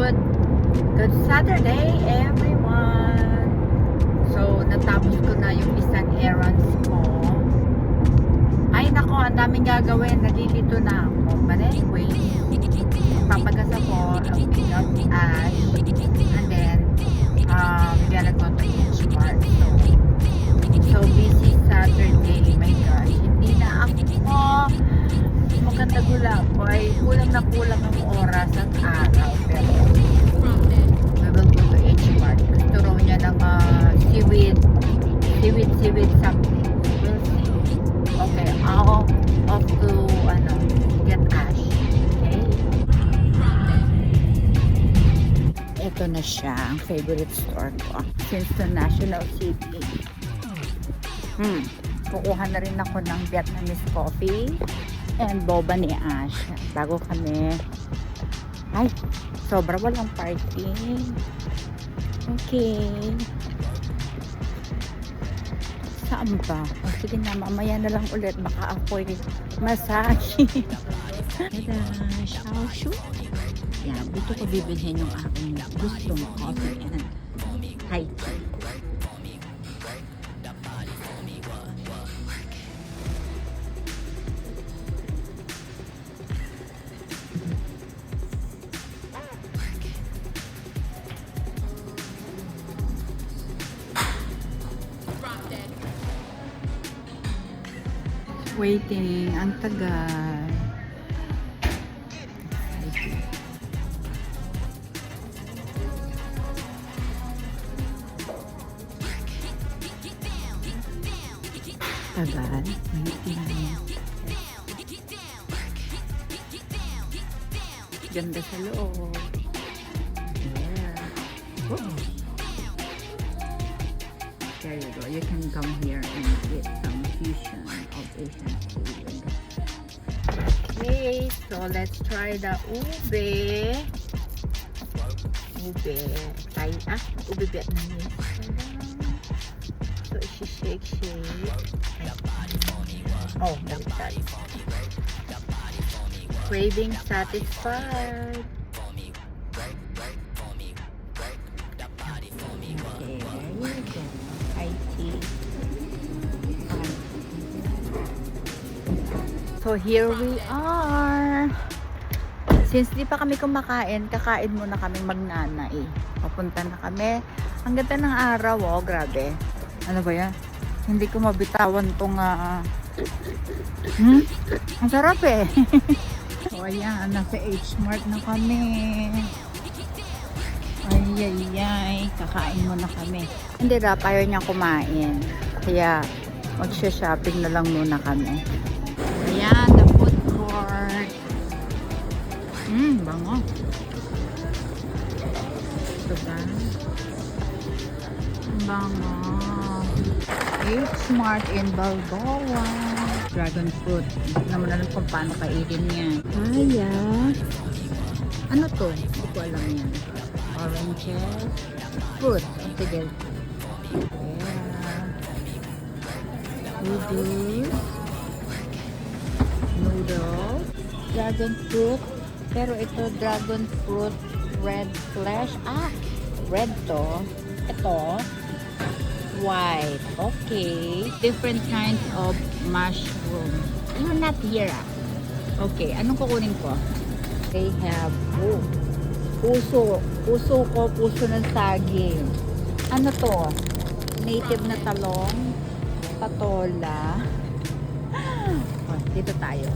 Good Saturday, everyone! So, natapos ko na yung isang errands ko. Ay, nako, ang daming gagawin. Nalilito na ako. But anyway, papagas ako, I'll pick up Ash, and then, we're gonna go to H-Mart. So busy Saturday, my gosh. Hindi na ako maganda gula ko. Ay, kulang na kulang ang oras at araw. Pero, we will go to H-Mart. Gusto raw niya ng seaweed something. We'll see. Okay, I'll off to, get Ash. Okay? Ito na siya, ang favorite store ko. Since the National City. Kukuha na rin ako ng Vietnamese coffee and boba ni Ash. Bago kami. Ay, sobra walang parking. Okay. Saan ba? O, sige na, mamaya na lang ulit. Baka ako'y massage. Tada, shaoshu. Yan, dito ko bibilhin yung aking gustong coffee and high tea. Waiting, ang tagal. Tagal, waiting. Ganda sa loob. Yeah. Oh. There you go. You can come here and get some fusion of Asian food. Okay, so let's try the ube. Ube. Ube Vietnamese. So she shake. Oh, that's that. Craving satisfied. Okay, there you go. IT. So here we are. Since di pa kami kumakain, kakain muna kaming magnanay. Papunta na kami. Ang ganda ng araw, oh, grabe. Ano ba yan? Hindi ko mabitawan tong ang sarap eh. So ayan, nasa H-Mart na kami. Ay, kakain muna kami. Hindi daw, ayaw niya kumain. Kaya magsha-shopping na lang muna kami. Ayan, the food court. Bango. Ito ba? Bango. H-Mart in Balboa. Dragon fruit. Hindi naman alam kung paano kainin yan. Kaya. Ano to? Hindi ko alam yan. Oranges. Fruit. Sige. Yeah. Noodles. Dragon fruit. Pero ito dragon fruit red flesh. Red to. Ito. White. Okay. Different kinds of mushroom. You're not here Okay. Anong kukunin ko? They have puso ng saging. Ano to? Native na talong. Patola. Dito tayo.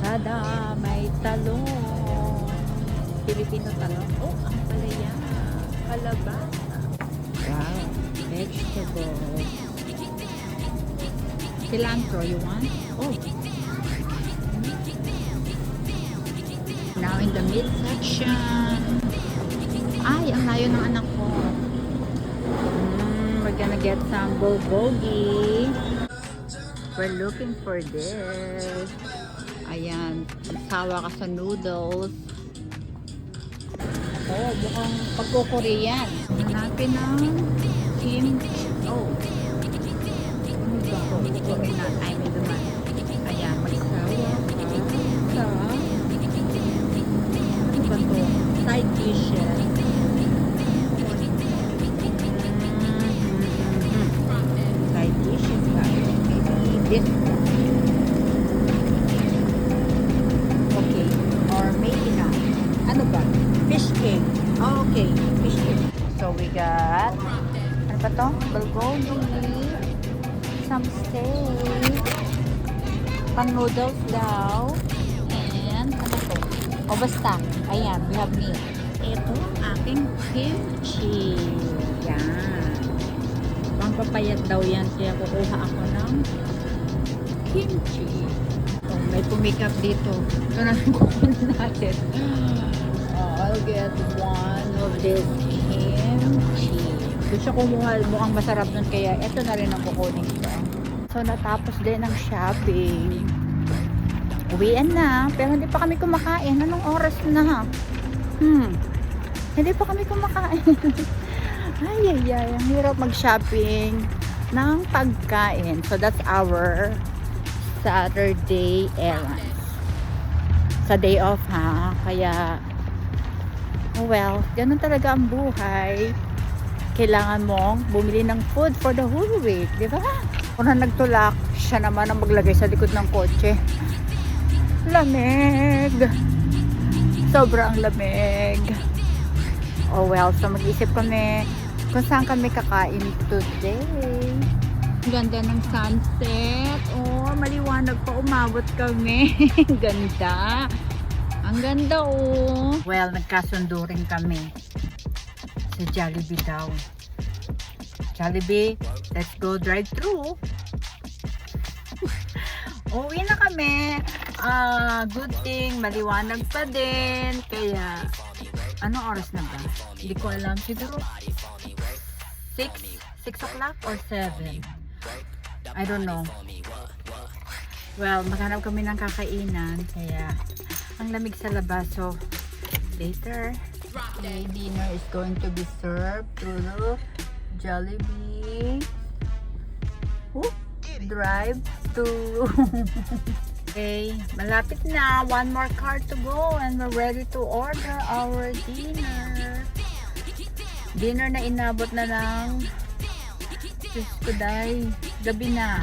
Tada! May talong. Filipino talong. Oh, ang palaya. Kalabasa. Wow. Vegetable. Cilantro, you want? Oh. Now in the meat section. Ay, ang layo ng anak ko. We're gonna get some bulgogi. We're looking for this. Ayan. Sawa ka sa noodles. Oh, mukhang pagko-Korean. Hanapin ng kimchi. Oh. Ano ba? Kukunin na. Ay, may duman. Ayan, magsawa ka sa ano ba to? Side dishes. Side dishes tayo. Maybe this one. Okay. Or maybe not. Ano ba? Fish cake. Oh, okay. Fish cake. So we got, ano ba to? Bulgogi. Some steak. Pang noodles daw. And ano to? O basta. Ayan, we have meat. Ito ang aking kimchi. Yan. Pampapayat daw yan. Kaya kukuha ako ng kimchi. So, may pumikap dito. Ito na yung kukunin natin. I'll get one of this kimchi. Gusto siya kumuha. Mukhang masarap nun. Kaya ito na rin ang kukunin ko. So, natapos din ang shopping. Uwian na. Pero hindi pa kami kumakain. Anong oras na? Hindi pa kami kumakain. Ay. Ang hirap mag-shopping ng pagkain. So, that's our Saturday errands. Sa day off, ha? Kaya, oh well, ganun talaga ang buhay. Kailangan mong bumili ng food for the whole week. Di ba? Kung na nagtulak, siya naman ang maglagay sa likod ng kotse. Lamig. Sobrang lamig. Oh well, so mag-isip kami kung saan kami kakain today. Ganda ng sunset. Oh, maliwanag pa, umabot kami. Ganda. Ang ganda, oh. Well, nagkasundo rin kami sa Jollibee daw. Jollibee, let's go drive-thru. Uwi na kami. Good thing, maliwanag pa din. Kaya, anong oras na ba? Hindi ko alam. Siguro 6 o'clock or 7. I don't know. Well, maghanap kami ng kakainan. Kaya, ang lamig sa labas. So, later, okay, dinner is going to be served through Jollibee. Drive to. Okay, malapit na. One more car to go and we're ready to order our dinner. Dinner na inabot na ng Diyos ko day, gabi na.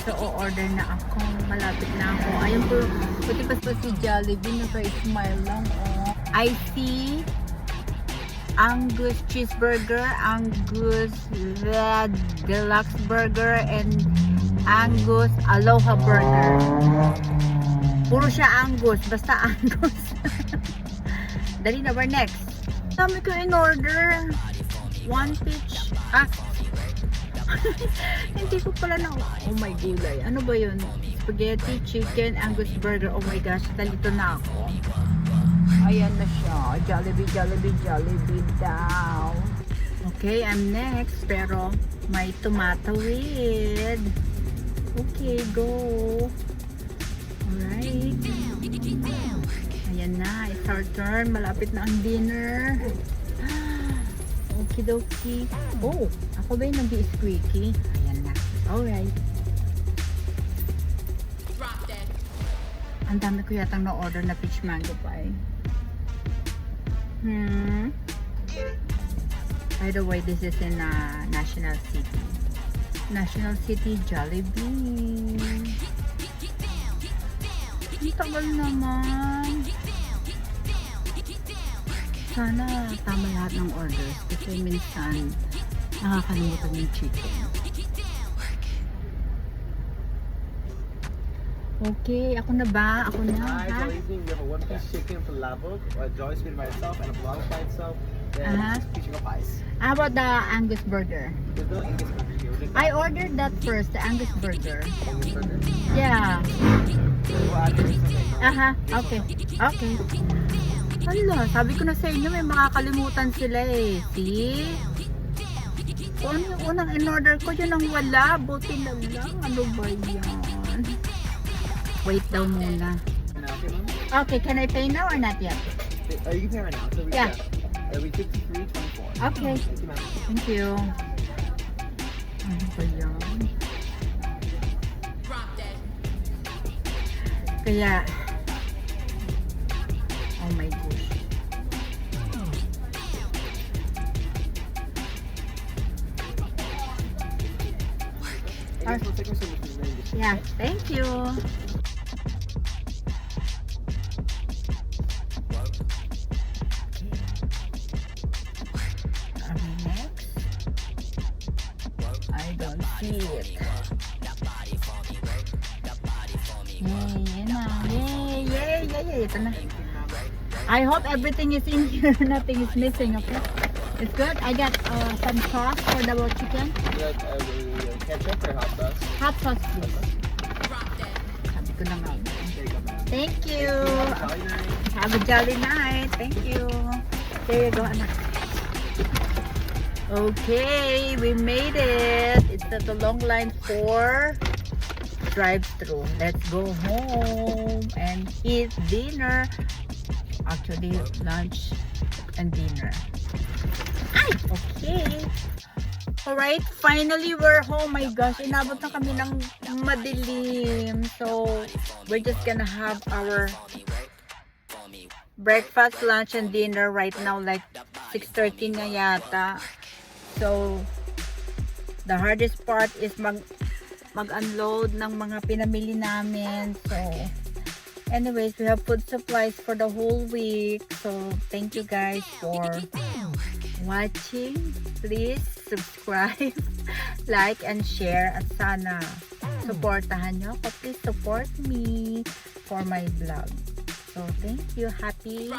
So, o-order na ako. Malapit na ako. Ayun po, puti pa si Jollibee. Naka-smile lang. Oh. I see Angus cheeseburger, Angus deluxe burger, and Angus aloha burger. Puro siya Angus, basta Angus. Dali na, we're next. Dami ko in order. One peach. Hindi ko pala na. Oh my gulay. Ano ba yun? Spaghetti, chicken, Angus burger. Oh my gosh, talito na ako. Ayan na siya. Jollibee daw. Okay, I'm next. Pero may tomato with. Okay, go. Alright. Ayan na. It's our turn. Malapit na ang dinner. Okidoki. Oh, ako ba yung nag-i-squeaky? Ayan na. Alright. Ang dami ko yatang na-order na peach mango pie. By the way, this is in National City. National City Jollibee. Ang tagal naman. Sana tama lahat ng orders kasi minsan nakakalimutan yung chicken. Okay, ako na ba? Ako na. Hi, Jollibee. We have a one-piece chicken for Labog, a Jollibee spin by itself, and a Blanc by itself. Then peach mango pies. How about the Angus burger? There's no Angus burger here. I ordered that first, the Angus burger. Angus burger. Yeah. We'll add this one. Okay. Okay. Hala, sabi ko na sa inyo, may makakalimutan sila eh. See? Kung ano yung unang in-order ko, yun ang wala. Buti na lang. Ano ba yan? Wait daw muna. Okay, can I pay now or not yet? You can pay right now. So we Yeah. We 53.24. Okay. Thank you, ma'am. Thank you. Ano ba yan? Kaya, oh my gosh. I guess we'll take some with the Yeah, thank you. Are we next? I don't see it. Yay, yun na. Yay, yay, yay, yay. Ito na. I hope everything is in here. Nothing is missing, okay? It's good. I got some sauce for the chicken. You got ketchup or hot sauce? Hot sauce, please. Sabi ko na nga. There you go, ma'am. Thank you. Jolly night. Have a jolly night. Thank you. There you go, anak. Okay, we made it. It's at the long line for drive-thru. Let's go home and eat dinner. Actually, lunch and dinner. Ay, okay. Alright, finally we're home. My gosh, inabot na kami ng madilim. So, we're just gonna have our breakfast, lunch, and dinner right now. Like 6:30 na yata. So, the hardest part is mag-unload ng mga pinamili namin. So, anyways, we have food supplies for the whole week. So, thank you guys for watching. Please subscribe, like, and share. At sana, supportahan nyo ako. Please support me for my vlog. So, thank you. Happy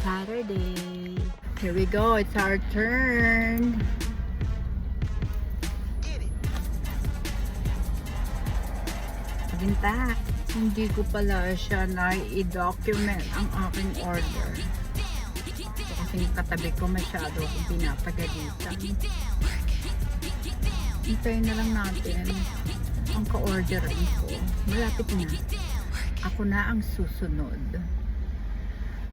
Saturday. Here we go. It's our turn. Paginta. Hindi ko pala siya na-i-document ang aking order. So, kasi katabi ko masyado kung pinapagalitan. Hintayin na lang natin ang ka-orderin ko. Malapit na. Ako na ang susunod.